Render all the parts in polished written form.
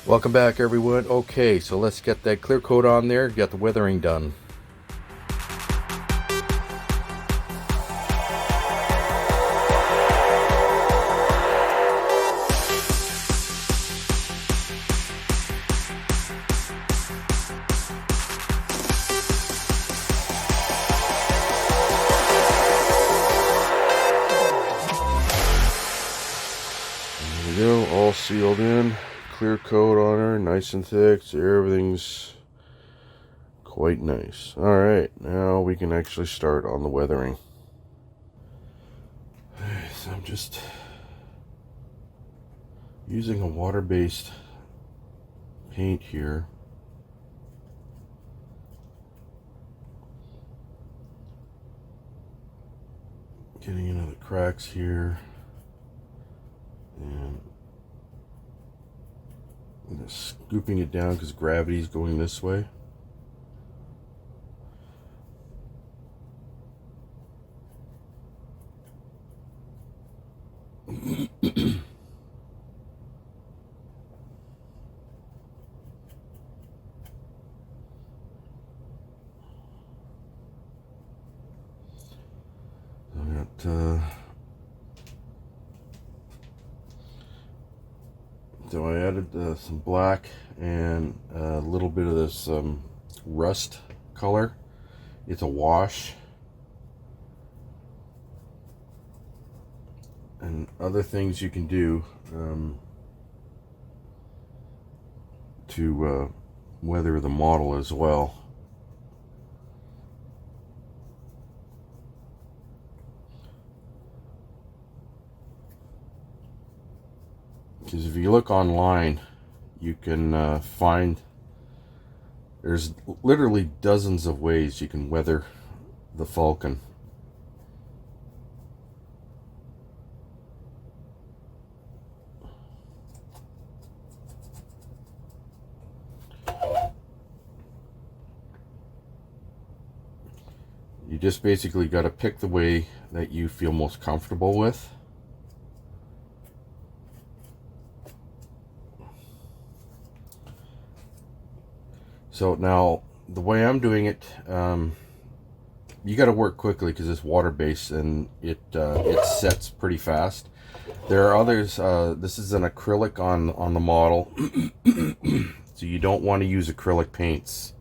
Welcome back, everyone. Okay, so let's get that clear coat on there, get the weathering done. There we go, all sealed in. Clear coat on her, nice and thick, so everything's quite nice. Alright, now we can actually start on the weathering. So I'm just using a water-based paint here. Getting into the cracks here. And just scooping it down because gravity is going this way. So I added some black and a little bit of this rust color. It's a wash. And other things you can do to weather the model as well. Because if you look online, you can find there's literally dozens of ways you can weather the Falcon. You just basically got to pick the way that you feel most comfortable with. So now, the way I'm doing it, you got to work quickly because it's water-based and it sets pretty fast. There are others. This is an acrylic on the model, so you don't want to use acrylic paints.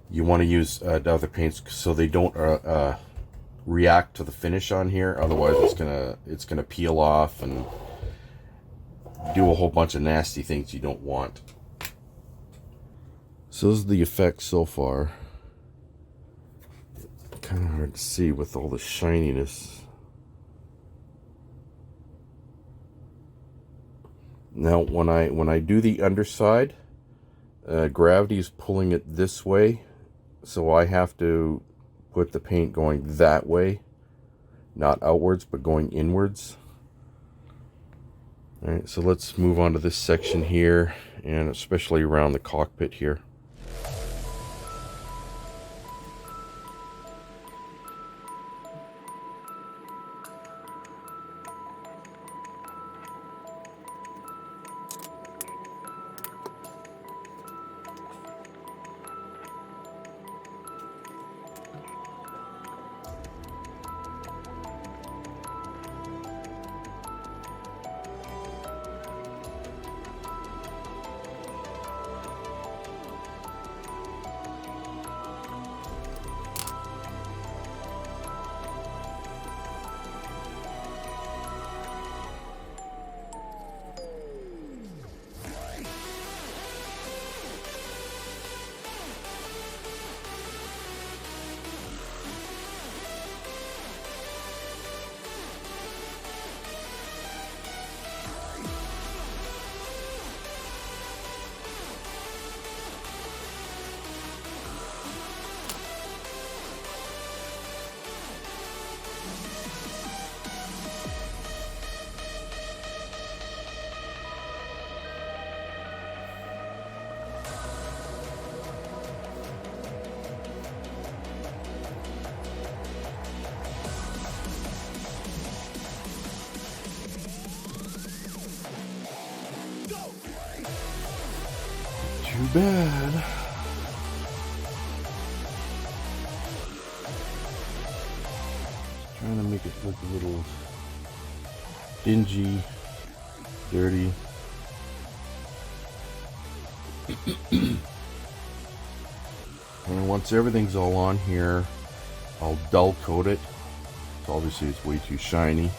You want to use other paints so they don't react to the finish on here. Otherwise, it's gonna peel off and do a whole bunch of nasty things you don't want. So this is the effect so far. Kind of hard to see with all the shininess. Now when I do the underside, gravity is pulling it this way, so I have to put the paint going that way, not outwards but going inwards. Alright, so let's move on to this section here, and especially around the cockpit here. Too bad. Just trying to make it look a little dingy, dirty. And once everything's all on here, I'll dull coat it. So obviously it's way too shiny.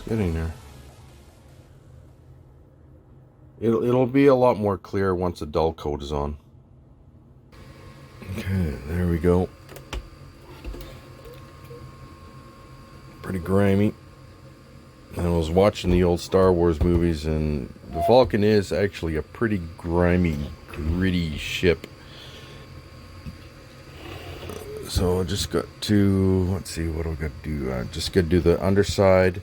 Getting there. It'll be a lot more clear once the dull coat is on. Okay, there we go. Pretty grimy. I was watching the old Star Wars movies, and the Falcon is actually a pretty grimy, gritty ship. So I just got to, let's see, what do I got to do? Just got to do the underside.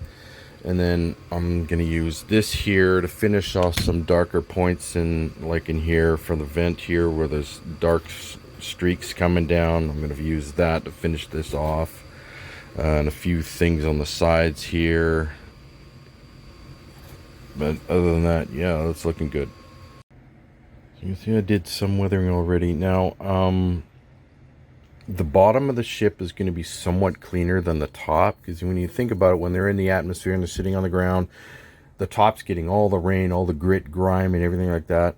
And then I'm going to use this here to finish off some darker points like in here for the vent here where there's dark streaks coming down. I'm going to use that to finish this off. And a few things on the sides here. But other than that, yeah, that's looking good. So you see I did some weathering already. Now, the bottom of the ship is going to be somewhat cleaner than the top, because when you think about it, when they're in the atmosphere and they're sitting on the ground, the top's getting all the rain, all the grit, grime, and everything like that.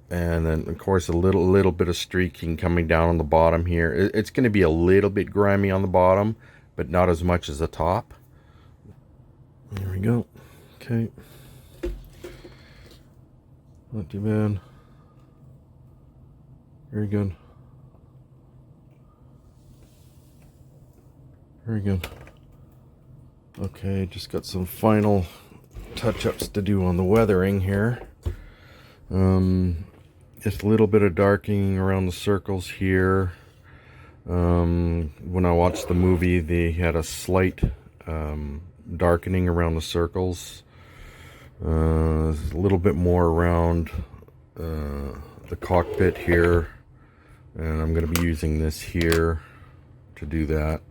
And then, of course, a little bit of streaking coming down on the bottom here. It's going to be a little bit grimy on the bottom, but not as much as the top. There we go. Okay. Not too bad. Very good. Very good. Okay, just got some final touch-ups to do on the weathering here. Just a little bit of darkening around the circles here. When I watched the movie, they had a slight darkening around the circles. A little bit more around the cockpit here. And I'm going to be using this here to do that.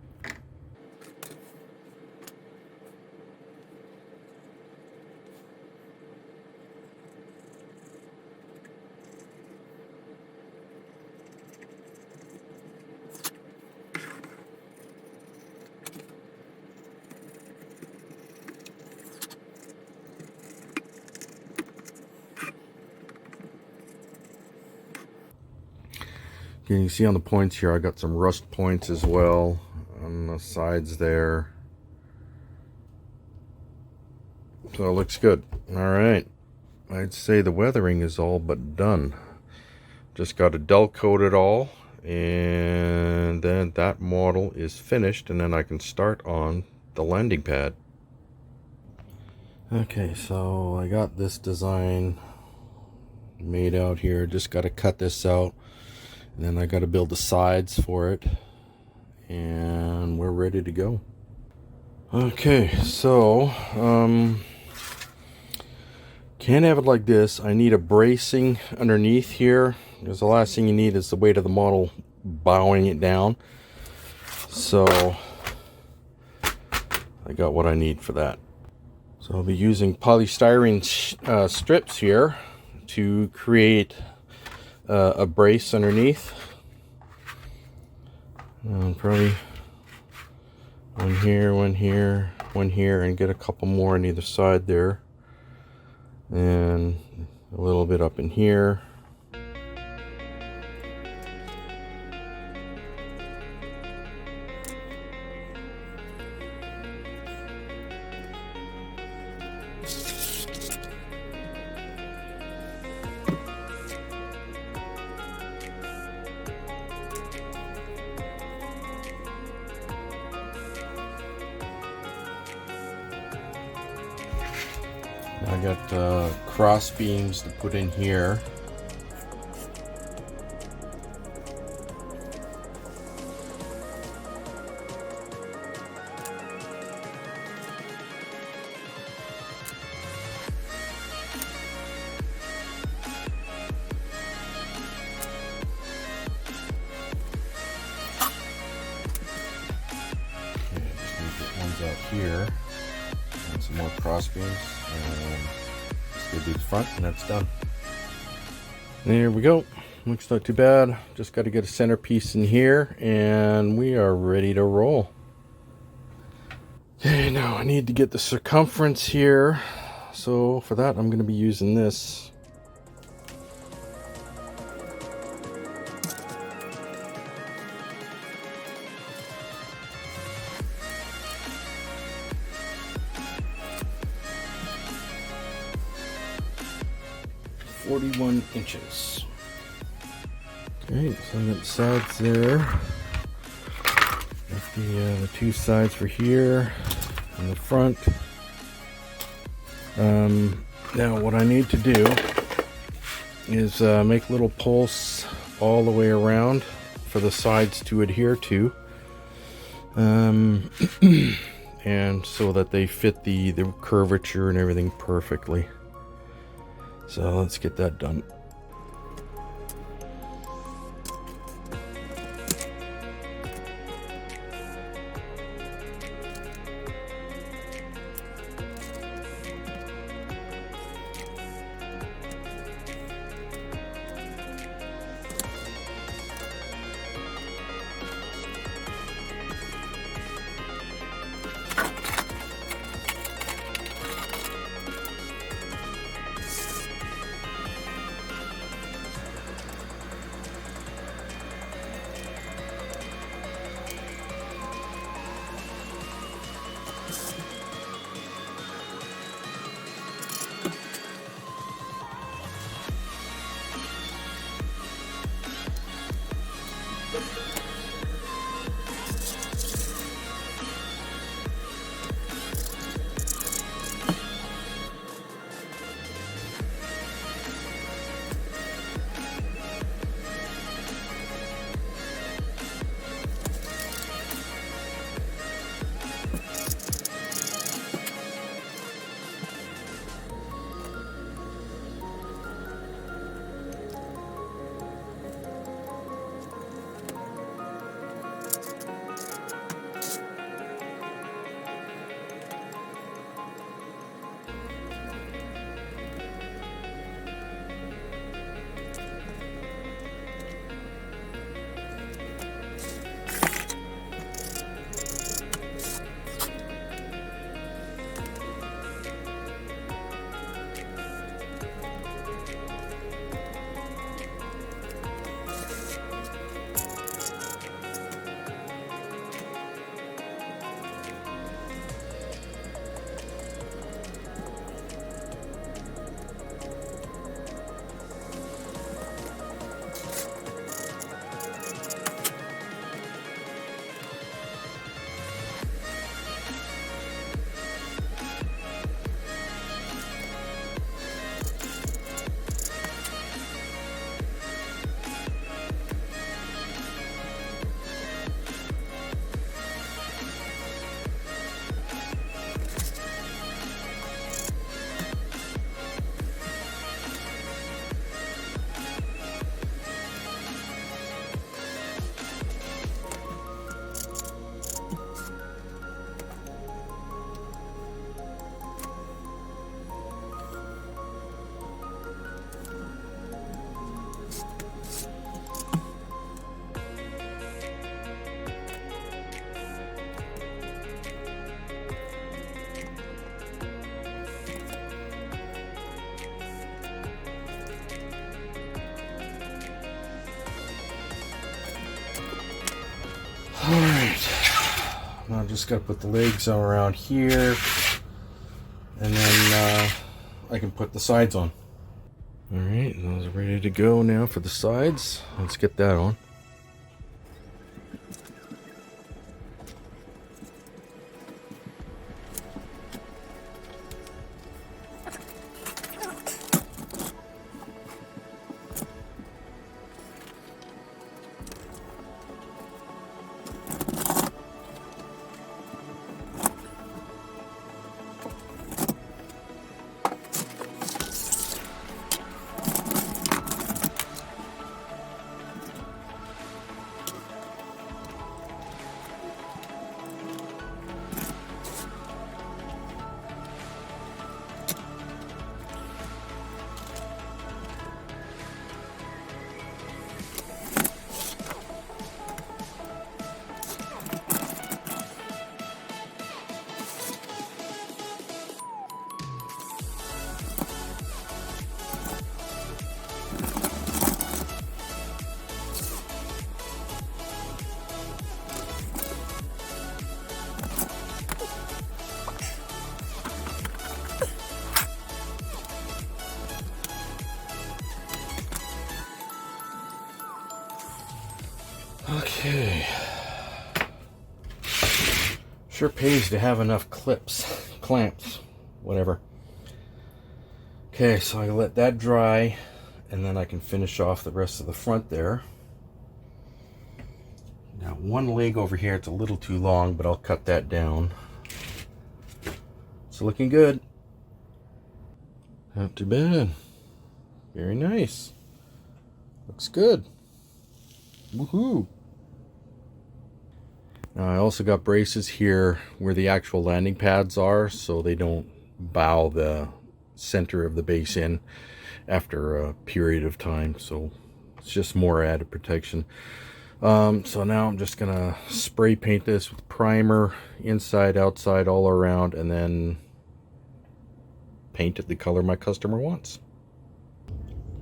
You can see on the points here, I got some rust points as well on the sides there. So it looks good. All right. I'd say the weathering is all but done. Just got to dull coat it all, and then that model is finished, and then I can start on the landing pad. Okay, so I got this design made out here. Just got to cut this out. And then I got to build the sides for it, and we're ready to go. Okay, so can't have it like this. I need a bracing underneath here, because the last thing you need is the weight of the model bowing it down. So I got what I need for that. So So I'll be using polystyrene strips here to create a brace underneath. Probably one here, one here, one here, and get a couple more on either side there. And a little bit up in here. I got cross beams to put in here. Okay, just need to get ones out here. And some more cross beams. And just do the front, and that's done. There we go. Looks not too bad. Just got to get a centerpiece in here, and we are ready to roll. Okay, now I need to get the circumference here. So for that, I'm going to be using this. .41 inches. Okay, so I got the sides there. Got the two sides for here and the front. Now what I need to do is make little posts all the way around for the sides to adhere to, and so that they fit the curvature and everything perfectly. So let's get that done. just got to put the legs on around here, and then I can put the sides on. Alright, those are ready to go now for the sides. Let's get that on. Okay. Sure pays to have enough clamps, whatever. Okay, so I let that dry, and then I can finish off the rest of the front there. Now, one leg over here, it's a little too long, but I'll cut that down. It's looking good. Not too bad. Very nice. Looks good. Woohoo! Now I also got braces here where the actual landing pads are, so they don't bow the center of the base in after a period of time. So it's just more added protection. So now I'm just gonna spray paint this with primer inside, outside, all around, and then paint it the color my customer wants.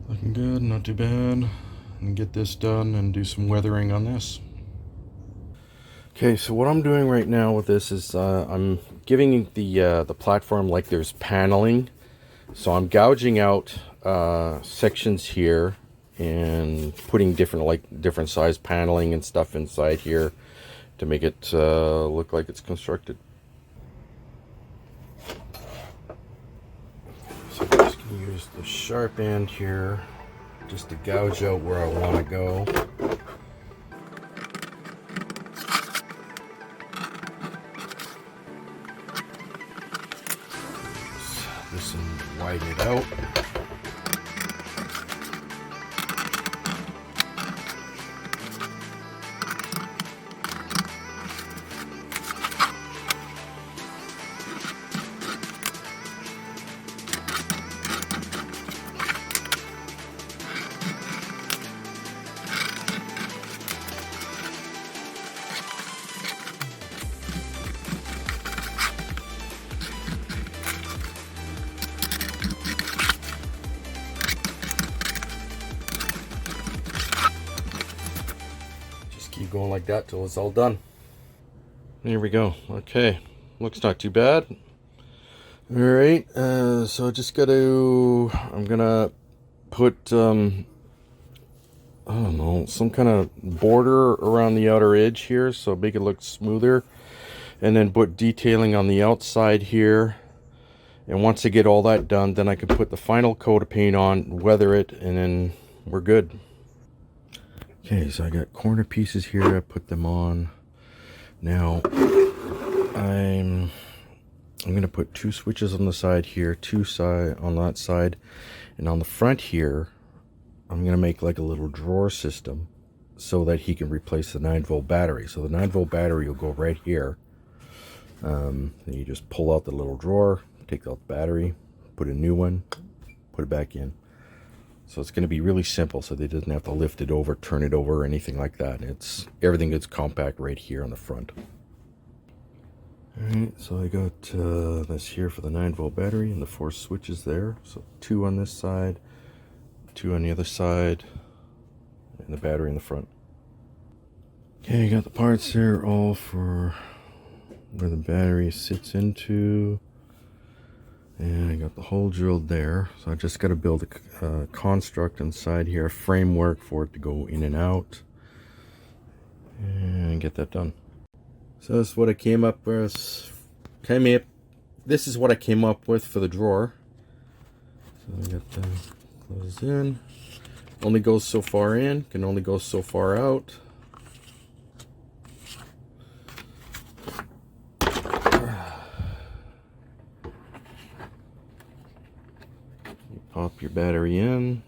Looking good, not too bad. And get this done and do some weathering on this. Okay, so what I'm doing right now with this is I'm giving the platform like there's paneling. So I'm gouging out sections here and putting different size paneling and stuff inside here to make it look like it's constructed. So I'm just going to use the sharp end here just to gouge out where I want to go. This and widen it out. Keep going like that till it's all done. There we go. Okay, looks not too bad. All right, so just I'm gonna put I don't know, some kind of border around the outer edge here so make it look smoother, and then put detailing on the outside here. And once I get all that done, then I can put the final coat of paint on, weather it, and then we're good. Okay, so I got corner pieces here. I put them on. Now I'm going to put two switches on the side here, two on that side, and on the front here I'm going to make like a little drawer system so that he can replace the 9-volt battery. So the 9-volt battery will go right here. Then you just pull out the little drawer, take out the battery, put a new one, put it back in. So it's going to be really simple, so they doesn't have to lift it over, turn it over, or anything like that. Everything gets compact right here on the front. Alright, so I got this here for the 9-volt battery and the 4 switches there. So 2 on this side, 2 on the other side, and the battery in the front. Okay, I got the parts there all for where the battery sits into. And I got the hole drilled there. So I just got to build a construct inside here, a framework for it to go in and out. And get that done. So this is what I came up with. This is what I came up with for the drawer. So I got the close in. Only goes so far in, can only go so far out. You pop your battery in.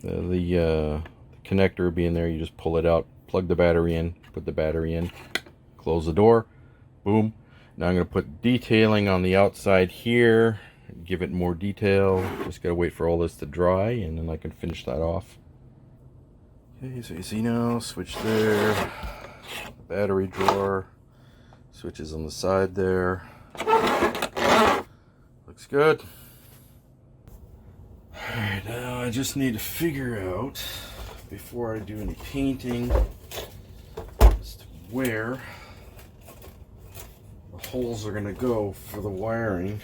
The connector will be in there. You just pull it out, plug the battery in, put the battery in, close the door, boom. Now I'm going to put detailing on the outside here, give it more detail. Just got to wait for all this to dry and then I can finish that off. Okay, so you see now, switch there, battery drawer, switches on the side there. Looks good. Alright, now I just need to figure out, before I do any painting, as to where the holes are going to go for the wiring.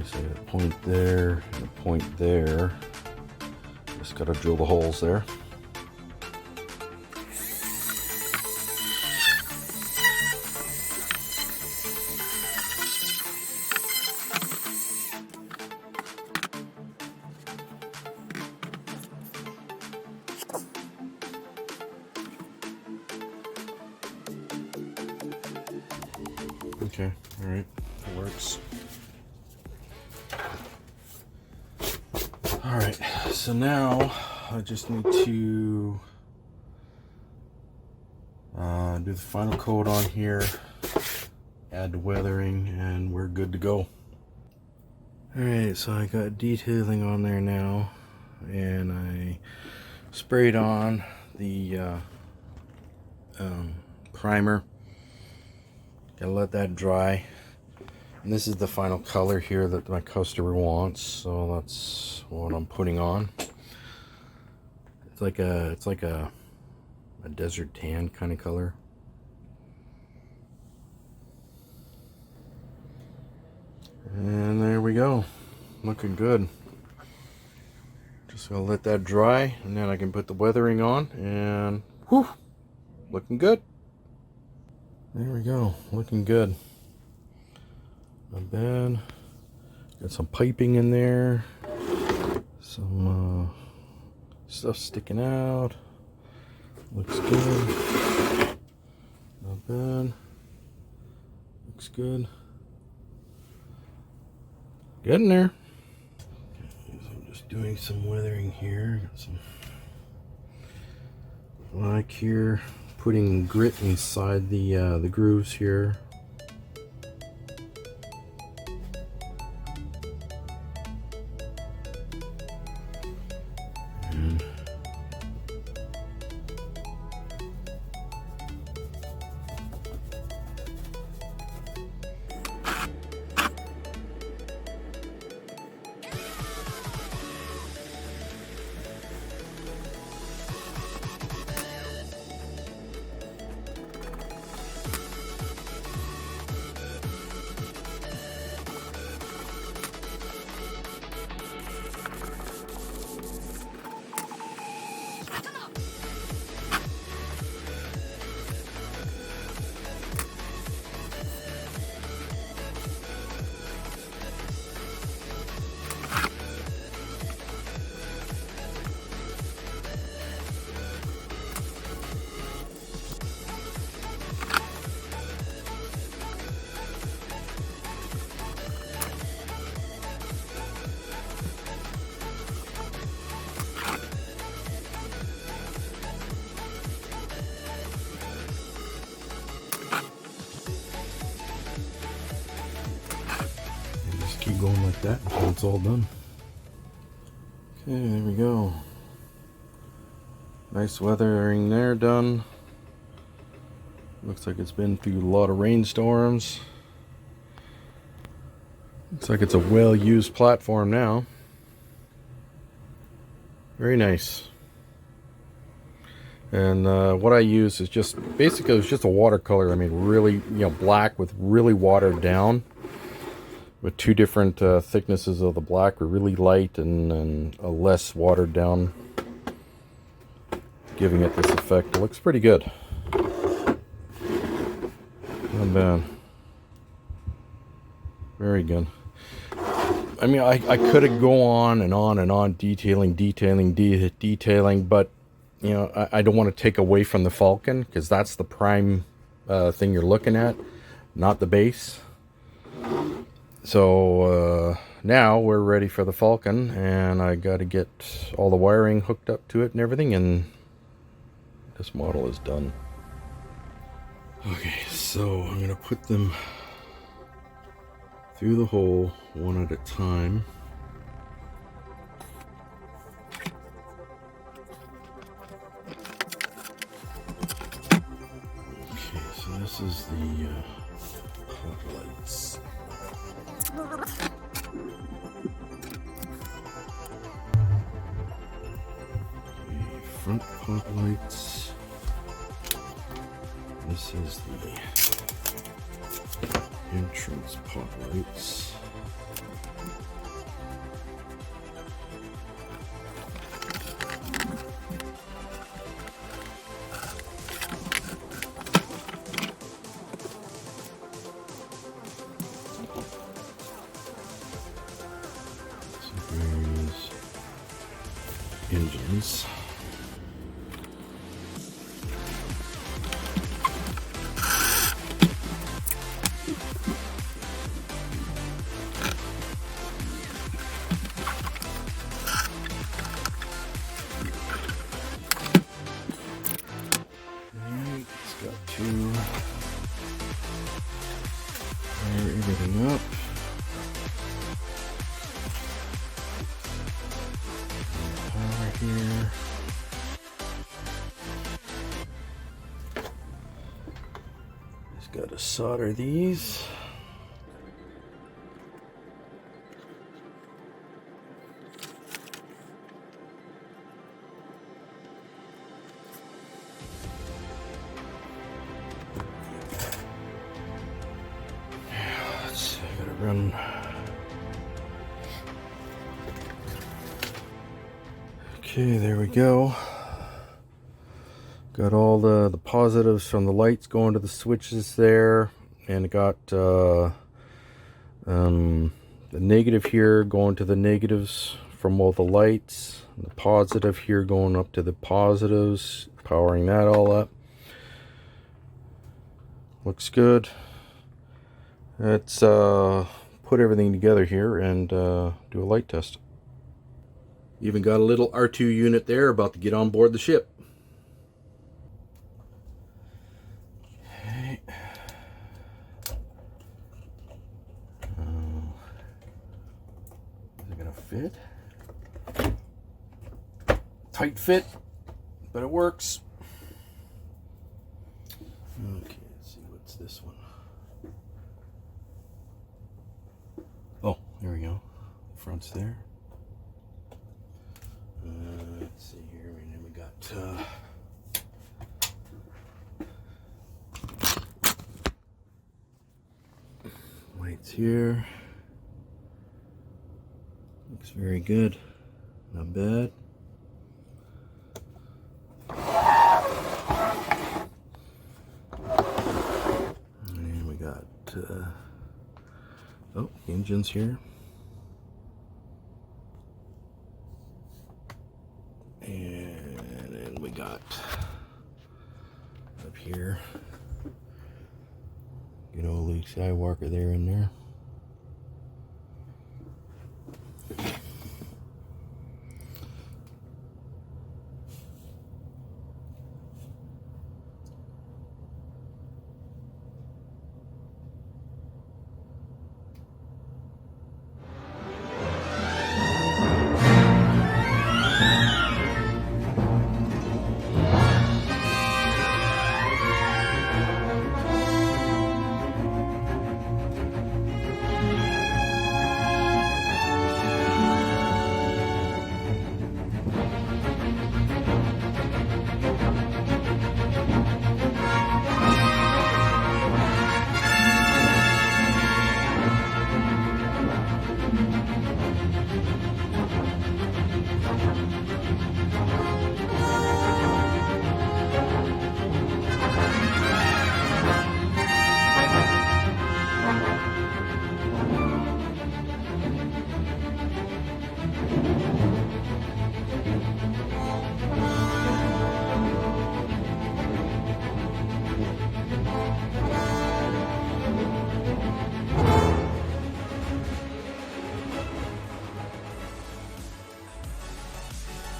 So a point there and a point there. Just gotta drill the holes there. Okay, all right, it works. All right, so now I just need to do the final coat on here, add the weathering, and we're good to go. All right, so I got detailing on there now, and I sprayed on the primer. Gotta let that dry. And this is the final color here that my customer wants, so that's what I'm putting on. It's like a desert tan kind of color. And there we go, looking good. Just gonna let that dry, and then I can put the weathering on, and whew, looking good. There we go, looking good. Not bad. Got some piping in there. Some stuff sticking out. Looks good. Not bad. Looks good. Getting there. Okay, so I'm just doing some weathering here. Got some black here. Putting grit inside the grooves here. keep going like that until it's all done. Okay, there we go. Nice weathering there done. Looks like it's been through a lot of rainstorms. Looks like it's a well-used platform now. Very nice. And what I use is just, basically it's just a watercolor. I mean, really, black with really watered down. With two different thicknesses of the black, really light and a less watered down, giving it this effect. It looks pretty good. Not bad. Very good. I mean, I could have go on and on and on detailing, but I don't want to take away from the Falcon, because that's the prime thing you're looking at, not the base. So now we're ready for the Falcon, and I got to get all the wiring hooked up to it and everything, and this model is done. Okay, so I'm going to put them through the hole one at a time. Okay, so this is the pod lights. Front pod lights. This is the entrance pod lights. So here's engines. Fire everything up. Power here. Just got to solder these. Run. Okay, there we go. Got all the positives from the lights going to the switches there, and got the negative here going to the negatives from all the lights, the positive here going up to the positives, powering that all up. Looks good. Let's put everything together here and do a light test. Even got a little R2 unit there about to get on board the ship. Okay. Is it gonna fit? Tight fit, but it works. Okay, let's see, what's this one? Oh, there we go. The front's there. Let's see here. And then we got lights here. Looks very good. Not bad. And we got oh, engines here. And then we got up here, good old Luke Skywalker there in there.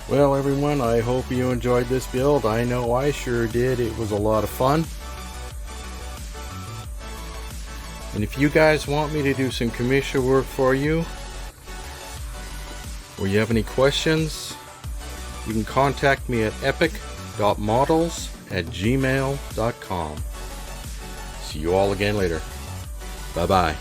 Well, everyone, I hope you enjoyed this build. I know I sure did. It was a lot of fun. And if you guys want me to do some commission work for you, or you have any questions, you can contact me at epic.models@gmail.com. See you all again later. Bye-bye.